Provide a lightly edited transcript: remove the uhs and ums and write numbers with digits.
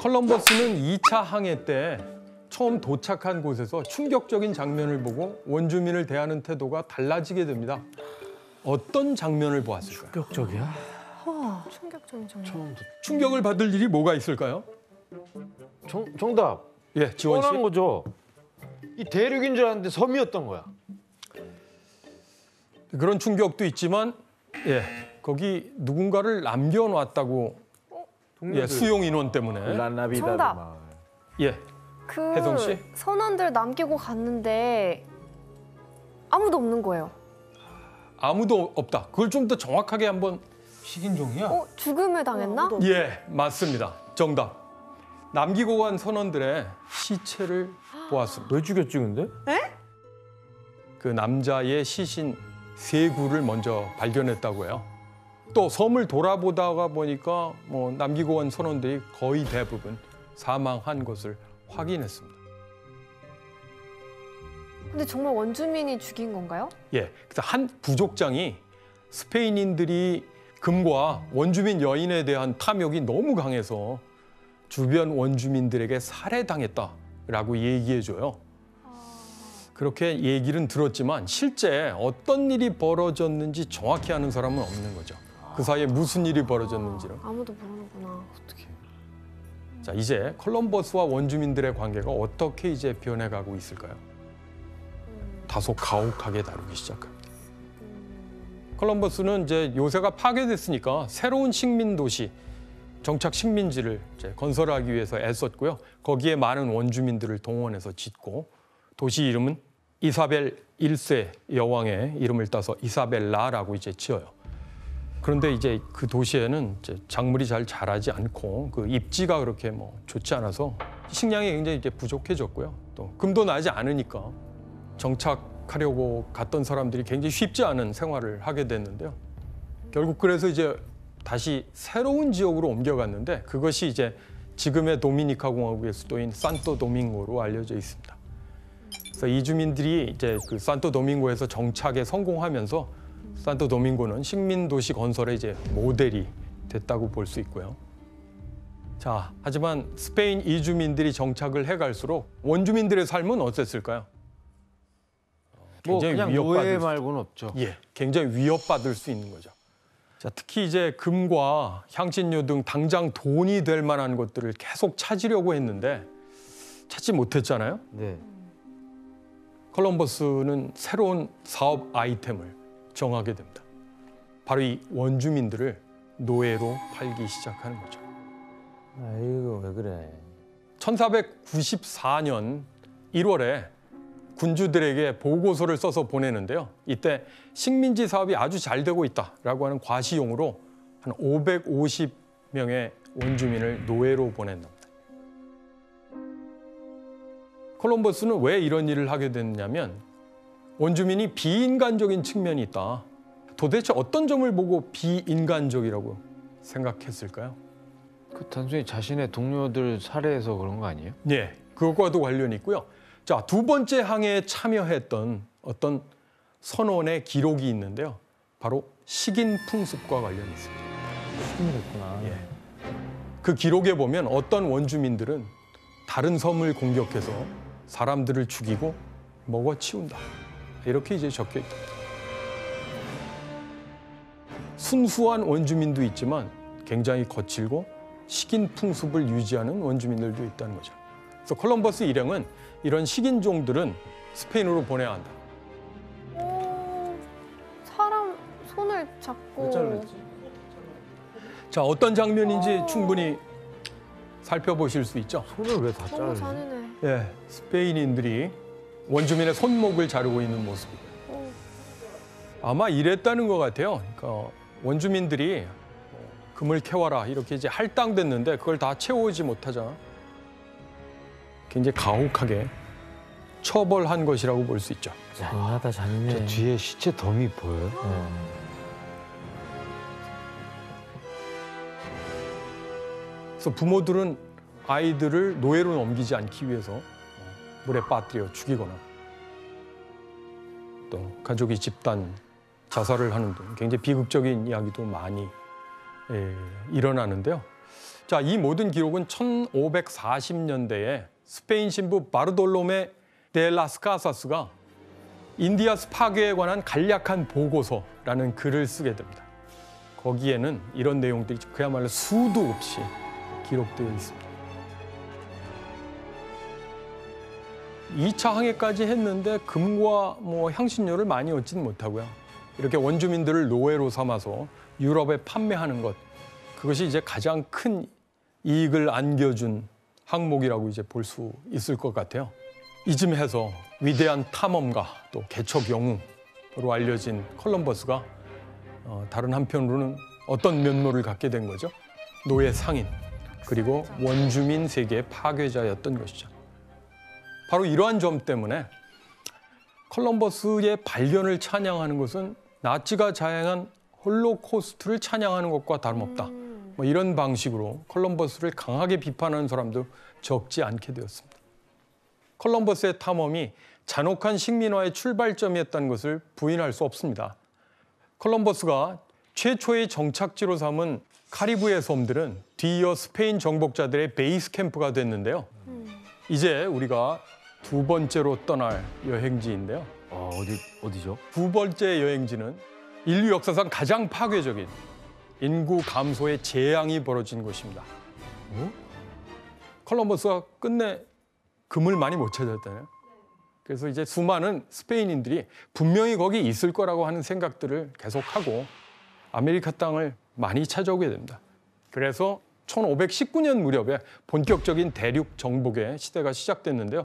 컬럼버스는 2차 항해 때 처음 도착한 곳에서 충격적인 장면을 보고 원주민을 대하는 태도가 달라지게 됩니다. 어떤 장면을 보았을까요? 충격적이야? 충격적인 장면. 처음 충격을 받을 일이 뭐가 있을까요? 정답. 예, 지원 씨. 뻔한 거죠. 이 대륙인 줄 알았는데 섬이었던 거야. 그런 충격도 있지만 예, 거기 누군가를 남겨놨다고 예, 수용 인원 때문에. 라나비다 정답. 마을. 예, 그 혜성 씨? 선원들 남기고 갔는데 아무도 없는 거예요. 아무도 없다. 그걸 좀 더 정확하게 한번. 식인종이야? 죽음을 당했나? 예, 맞습니다. 정답. 남기고 간 선원들의 시체를 보았습니다. 왜 죽였지 근데? 그 남자의 시신 3구를 먼저 발견했다고 해요. 또 섬을 돌아보다가 보니까 뭐 남기고 간 선원들이 거의 대부분 사망한 것을 확인했습니다. 근데 정말 원주민이 죽인 건가요? 예, 그래서 한 부족장이 스페인인들이 금과 원주민 여인에 대한 탐욕이 너무 강해서 주변 원주민들에게 살해당했다라고 얘기해줘요. 그렇게 얘기는 들었지만 실제 어떤 일이 벌어졌는지 정확히 아는 사람은 없는 거죠. 그 사이에 무슨 일이 벌어졌는지를. 아무도 모르는구나. 어떻게? 자, 이제 컬럼버스와 원주민들의 관계가 어떻게 이제 변해가고 있을까요? 다소 가혹하게 다루기 시작합니다. 컬럼버스는 이제 요새가 파괴됐으니까 새로운 식민 도시, 정착 식민지를 이제 건설하기 위해서 애썼고요. 거기에 많은 원주민들을 동원해서 짓고 도시 이름은 이사벨 1세 여왕의 이름을 따서 이사벨라라고 이제 지어요. 그런데 이제 그 도시에는 이제 작물이 잘 자라지 않고 그 입지가 그렇게 뭐 좋지 않아서 식량이 굉장히 이제 부족해졌고요. 또 금도 나지 않으니까 정착하려고 갔던 사람들이 굉장히 쉽지 않은 생활을 하게 됐는데요. 결국 그래서 이제 다시 새로운 지역으로 옮겨갔는데 그것이 이제 지금의 도미니카 공화국의 수도인 산토 도밍고로 알려져 있습니다. 그래서 이주민들이 이제 그 산토 도밍고에서 정착에 성공하면서 산토 도밍고는 식민 도시 건설의 이제 모델이 됐다고 볼 수 있고요. 자, 하지만 스페인 이주민들이 정착을 해갈수록 원주민들의 삶은 어땠을까요? 뭐 굉장히 그냥 위협받을 노예 수- 말고는 없죠. 예, 굉장히 위협받을 수 있는 거죠. 자, 특히 이제 금과 향신료 등 당장 돈이 될 만한 것들을 계속 찾으려고 했는데 찾지 못했잖아요. 네. 컬럼버스는 새로운 사업 아이템을 정하게 됩니다. 바로 이 원주민들을 노예로 팔기 시작하는 거죠. 아이고 왜 그래? 1494년 1월에 군주들에게 보고서를 써서 보내는데요. 이때 식민지 사업이 아주 잘 되고 있다라고 하는 과시용으로 한 550명의 원주민을 노예로 보낸답니다. 콜럼버스는 왜 이런 일을 하게 됐냐면 원주민이 비인간적인 측면이 있다. 도대체 어떤 점을 보고 비인간적이라고 생각했을까요? 그 단순히 자신의 동료들 살해해서 그런 거 아니에요? 네, 그것과도 관련이 있고요. 자, 두 번째 항해에 참여했던 어떤 선원의 기록이 있는데요. 바로 식인 풍습과 관련이 있습니다. 식인이었구나. 예. 그 기록에 보면 어떤 원주민들은 다른 섬을 공격해서 사람들을 죽이고 먹어치운다. 이렇게 이제 적혀 있다. 순수한 원주민도 있지만 굉장히 거칠고 식인 풍습을 유지하는 원주민들도 있다는 거죠. 그래서 콜럼버스 일행은 이런 식인종들은 스페인으로 보내야 한다. 사람 손을 잡고. 자, 어떤 장면인지 충분히 살펴보실 수 있죠. 손을 왜 다 너무 자르지? 잔인해. 예, 스페인인들이 원주민의 손목을 자르고 있는 모습이에요. 아마 이랬다는 것 같아요. 그러니까 원주민들이 금을 캐와라 이렇게 이제 할당됐는데 그걸 다 채워오지 못하자 굉장히 가혹하게 처벌한 것이라고 볼 수 있죠. 잔인하다 잔인해. 저 뒤에 시체 덤이 보여요? 그래서 부모들은 아이들을 노예로 넘기지 않기 위해서 물에 빠뜨려 죽이거나 또 가족이 집단 자살을 하는 등 굉장히 비극적인 이야기도 많이 일어나는데요. 자, 이 모든 기록은 1540년대에 스페인 신부 바르돌로메 데 라스 카사스가 인디아스 파괴에 관한 간략한 보고서라는 글을 쓰게 됩니다. 거기에는 이런 내용들이 그야말로 수도 없이 기록되어 있습니다. 2차 항해까지 했는데 금과 향신료를 많이 얻지는 못하고요. 이렇게 원주민들을 노예로 삼아서 유럽에 판매하는 것, 그것이 이제 가장 큰 이익을 안겨준 항목이라고 이제 볼 수 있을 것 같아요. 이쯤해서 위대한 탐험가 또 개척 영웅으로 알려진 콜럼버스가 다른 한편으로는 어떤 면모를 갖게 된 거죠? 노예 상인 그리고 원주민 세계의 파괴자였던 것이죠. 바로 이러한 점 때문에 콜럼버스의 발견을 찬양하는 것은 나치가 자행한 홀로코스트를 찬양하는 것과 다름없다. 이런 방식으로 콜럼버스를 강하게 비판하는 사람도 적지 않게 되었습니다. 콜럼버스의 탐험이 잔혹한 식민화의 출발점이었다는 것을 부인할 수 없습니다. 콜럼버스가 최초의 정착지로 삼은 카리브해 섬들은 뒤이어 스페인 정복자들의 베이스 캠프가 됐는데요. 이제 우리가 두 번째로 떠날 여행지인데요. 어디죠? 두 번째 여행지는 인류 역사상 가장 파괴적인 인구 감소의 재앙이 벌어진 곳입니다. 콜럼버스가 끝내 금을 많이 못 찾았잖아요. 그래서 이제 수많은 스페인인들이 분명히 거기 있을 거라고 하는 생각들을 계속하고 아메리카 땅을 많이 찾아오게 됩니다. 그래서 1519년 무렵에 본격적인 대륙 정복의 시대가 시작됐는데요.